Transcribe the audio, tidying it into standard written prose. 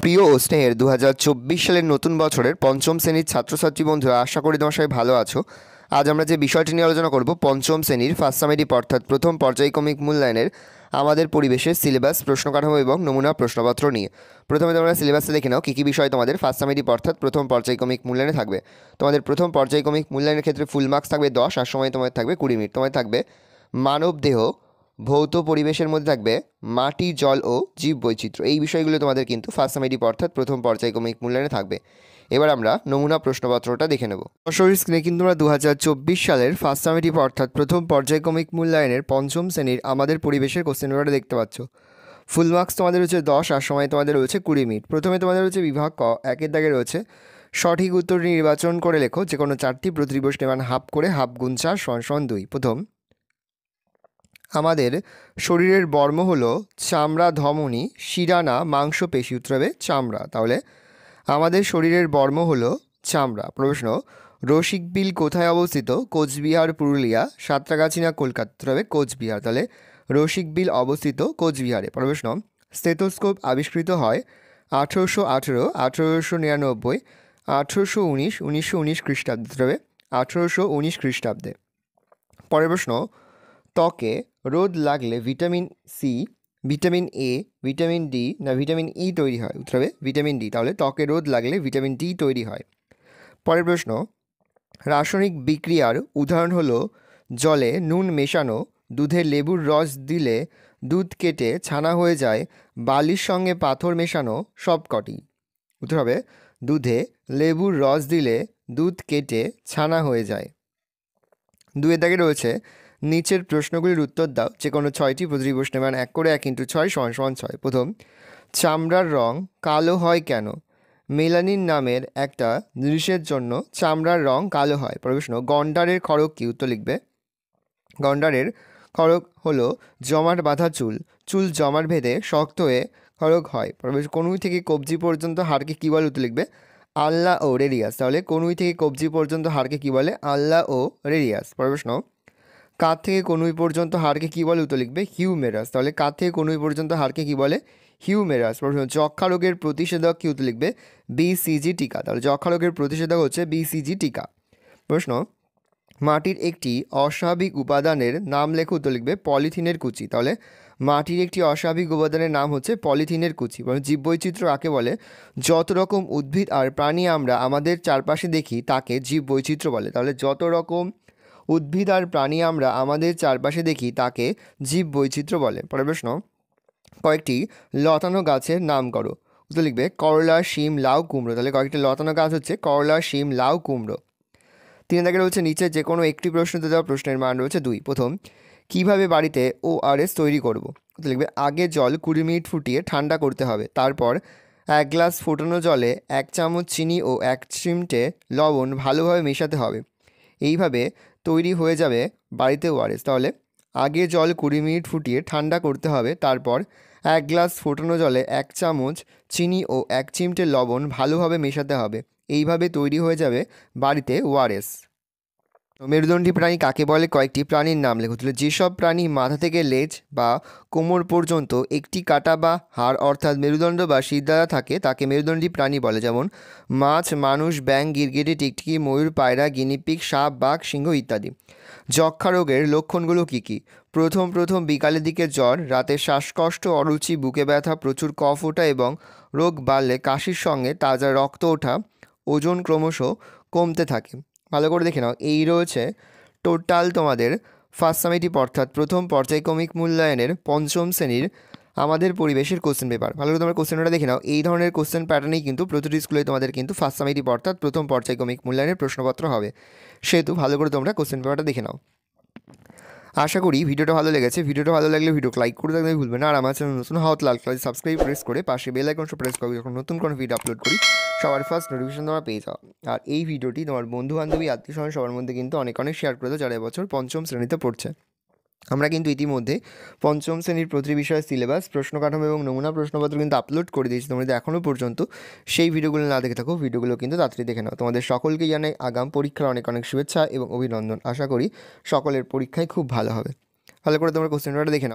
প্রিয় ও স্নেহের 2024 সালের নতুন বছরের পঞ্চম শ্রেণীর ছাত্রছাত্রী বন্ধুরা, আশা করি তোমার সবাই ভালো আছো। আজ আমরা যে বিষয়টি নিয়ে আলোচনা করব, পঞ্চম শ্রেণীর ফার্স্ট সামেটিভ অর্থাৎ প্রথম পর্যায়ক্রমিক মূল্যায়নের আমাদের পরিবেশের সিলেবাস, প্রশ্ন কাঠামো এবং নমুনা প্রশ্নপত্র নিয়ে। প্রথমে তোমরা সিলেবাসে দেখে নাও কী কী বিষয় তোমাদের ফার্স্ট সামেটিভ অর্থাৎ প্রথম পর্যায়ক্রমিক মূল্যায়নে থাকবে। তোমাদের প্রথম পর্যায়ক্রমিক মূল্যায়নের ক্ষেত্রে ফুল মার্কস থাকবে 10, আর সময় তোমাদের থাকবে 20 মিনিট। তোমাদের থাকবে মানব দেহ, ভৌত পরিবেশের মধ্যে থাকবে মাটি, জল ও জীব বৈচিত্র্য। এই বিষয়গুলো তোমাদের কিন্তু ফার্স্ট সামেটিভ অর্থাৎ প্রথম পর্যায়ক্রমিক মূল্যায়নে থাকবে। এবার আমরা নমুনা প্রশ্নপত্রটা দেখে নেব। সরাসরি স্ক্রিনে কিন্তু আমরা 2024 সালের ফার্স্ট সামেটিভ অর্থাৎ প্রথম পর্যায়ক্রমিক মূল্যায়নের পঞ্চম শ্রেণীর আমাদের পরিবেশের কোশ্চেন পেপারটা দেখতে পাচ্ছ। ফুল মার্কস তোমাদের রয়েছে 10, আর সময় তোমাদের রয়েছে 20 মিনিট। প্রথমে তোমাদের রয়েছে বিভাগ ক, একের দাগে রয়েছে সঠিক উত্তরটি নির্বাচন করে লেখো যে কোনো চারটি প্রতিটি প্রশ্নের মান হাফ করে, হাফ গুণ 4 = 2। প্রথম, আমাদের শরীরের বর্ম হলো চামড়া, ধমনী, শিরানা, মাংসপেশি। উত্তর হবে চামড়া। তাহলে আমাদের শরীরের বর্ম হলো চামড়া। প্রশ্ন, রসিকবিল কোথায় অবস্থিত? কোচবিহার, পুরুলিয়া, সাঁতরাগাছি না কলকাতা? উত্তর হবে কোচবিহার। তাহলে রসিকবিল অবস্থিত কোচবিহারে। প্রশ্ন, স্টেথোস্কোপ আবিষ্কৃত হয় 1818, 1899, 1819, 1919 খ্রিস্টাব্দে? উত্তর হবে 1819 খ্রিস্টাব্দে। পরের প্রশ্ন, ত্বকে রোদ লাগলে vitamin C, vitamin A, vitamin D না ভিটামিন ই তৈরি হয়? উত্তর হবে ভিটামিন ডি। তাহলে ত্বকে রোদ লাগলে ভিটামিন ডি তৈরি হয়। পরের প্রশ্ন, রাসায়নিক বিক্রিয়ার উদাহরণ হলো জলে নুন মেশানো, দুধে লেবুর রস দিলে দুধ কেটে ছানা হয়ে যায়, বালির সঙ্গে পাথর মেশানো, সবকটি? উত্তর হবে দুধে লেবুর রস দিলে দুধ কেটে ছানা হয়ে যায়। দুয়ের দাগে রয়েছে নিচের প্রশ্নগুলির উত্তর দাও যে কোনো 6টি প্রতিটি প্রশ্নের মান 1 করে 1 × 6 = 6। প্রথম, চামড়ার রং কালো হয় কেন? মেলানিন নামের একটা জিনিসের জন্য চামড়ার রং কালো হয়। প্রশ্ন, গন্ডারের খড়গ কি? উত্তর লিখবে গন্ডারের খড়গ হলো জমাট বাঁধা চুল, চুল জমাট বেঁধে শক্ত হয়ে খড়গ হয়। কনুই থেকে কবজি পর্যন্ত হাড়কে কী বলে? উত্তর লিখবে আল্লা ও রেডিয়াস। তাহলে কনুই থেকে কবজি পর্যন্ত হাড়কে কী বলে? আল্লা ও রেডিয়াস। প্রশ্ন, কাঁধ থেকে কনুই পর্যন্ত হাড়কে কী বলে? উত্তর লিখবে হিউমেরাস। তাহলে কাঁধ থেকে কনুই পর্যন্ত হাড়কে কী বলে? হিউমেরাস। প্রশ্ন, যক্ষা রোগের প্রতিষেধক কি? উত্তর লিখবে BCG টিকা। তাহলে যক্ষা রোগের প্রতিষেধক হচ্ছে BCG টিকা। প্রশ্ন, মাটির একটি অস্বাভাবিক উপাদানের নাম লেখো। উত্তর লিখবে পলিথিনের কুচি। তাহলে মাটির একটি অস্বাভাবিক উপাদানের নাম হচ্ছে পলিথিনের কুচি। জীববৈচিত্র্য কাকে বলে? যত রকম উদ্ভিদ আর প্রাণী আমরা আমাদের চারপাশে দেখি তাকে জীববৈচিত্র্য বলে। তাহলে যত রকম উদ্ভিদ আর প্রাণী আমরা আমাদের চারপাশে দেখি তাকে জীববৈচিত্র্য বলে। পরের প্রশ্ন, কয়েকটি লতানো গাছের নাম করো। উত্তর লিখবে করলা, শিম, লাউ, কুমড়ো। তাহলে কয়েকটি লতানো গাছ হচ্ছে করলা, শিম, লাউ, কুমড়ো। 3 দাগে রয়েছে নিচে যে কোনো একটি প্রশ্নতে দেওয়া প্রশ্নের মান রয়েছে 2। প্রথম, কিভাবে বাড়িতে ORS তৈরি করব? উত্তর লিখবে আগে জল 20 মিনিট ফুটিয়ে ঠান্ডা করতে হবে, তারপর 1 গ্লাস ফোটানো জলে 1 চামচ চিনি ও 1 চিমটে লবণ ভালোভাবে মেশাতে হবে। এইভাবে তৈরি হয়ে যাবে বাড়িতে ORS। তাহলে আগে জল 20 মিনিট ফুটিয়ে ঠান্ডা করতে হবে, তারপর 1 গ্লাস ফোটানো জলে 1 চামচ চিনি ও 1 চিমটে লবণ ভালোভাবে মেশাতে হবে। এইভাবে তৈরি হয়ে যাবে বাড়িতে ORS। মেরুদণ্ডী প্রাণী কাকে বলে? কয়েকটি প্রাণীর নাম লেখো। তাহলে যেসব প্রাণী মাথা থেকে লেজ বা কোমর পর্যন্ত একটি কাটা বা হাড় অর্থাৎ মেরুদণ্ড বা শিরদাঁড়া থাকে তাকে মেরুদণ্ডী প্রাণী বলে। যেমন মাছ, মানুষ, ব্যাঙ, গিরগিটি, টিকটিকি, ময়ূর, পায়রা, গিনিপিগ, সাপ, বাঘ, সিংহ ইত্যাদি। যক্ষা রোগের লক্ষণগুলো কী কী? প্রথম বিকালের দিকে জ্বর, রাতে শ্বাসকষ্ট, অরুচি, বুকে ব্যথা, প্রচুর কফ ওঠা এবং রোগ বাড়লে কাশির সঙ্গে তাজা রক্ত ওঠা, ওজন ক্রমশ কমতে থাকে। ভালো করে দেখে নাও, এই রয়েছে টোটাল তোমাদের ফার্স্ট সামেটিভ অর্থাৎ প্রথম পর্যায়ক্রমিক মূল্যায়নের পঞ্চম শ্রেণীর আমাদের পরিবেশের কোশ্চেন পেপার। ভালো করে তোমরা কোশ্চেনটা দেখে নাও। এই ধরনের কোশ্চেন প্যাটার্নেই কিন্তু প্রতিটি স্কুলে তোমাদের কিন্তু ফার্স্ট সামেটিভ অর্থাৎ প্রথম পর্যায়ক্রমিক মূল্যায়নের প্রশ্নপত্র হবে। সেহেতু ভালো করে তোমরা কোশ্চেন পেপারটা দেখে নাও। আশা করি ভিডিওটা ভালো লেগেছে। ভিডিওটা ভালো লাগলে ভিডিওকে লাইক করে থাকলে ভুলবে না। আর আমার চ্যানেল নতুন হওয়া লাল কালার সাবস্ক্রাইব প্রেস করে পাশে বেল আইকনটা প্রেস করবে, যখন নতুন কোনো ভিডিও আপলোড করি সবার ফার্স্ট নোটিফিকেশন তোমরা পেয়ে যাও। আর এই ভিডিওটি তোমার বন্ধু বান্ধবী, আত্মীয় স্বজন সবার মধ্যে কিন্তু অনেক শেয়ার করে দাও যারা এবছর পঞ্চম শ্রেণীতে পড়ছে। আমরা কিন্তু ইতিমধ্যে পঞ্চম শ্রেণীর প্রতিটি বিষয়ের সিলেবাস, প্রশ্ন কাঠামো এবং নমুনা প্রশ্নপত্র কিন্তু আপলোড করে দিয়েছি। তোমরা যদি এখনও পর্যন্ত সেই ভিডিওগুলো না দেখে থাকো, ভিডিওগুলো কিন্তু তাড়াতাড়ি দেখে নাও। তোমাদের সকলকে জানাই আগাম পরীক্ষার অনেক শুভেচ্ছা এবং অভিনন্দন। আশা করি সকলের পরীক্ষায় খুব ভালো হবে। ভালো করে তোমরা কোশ্চেন পেপারটা দেখে নাও।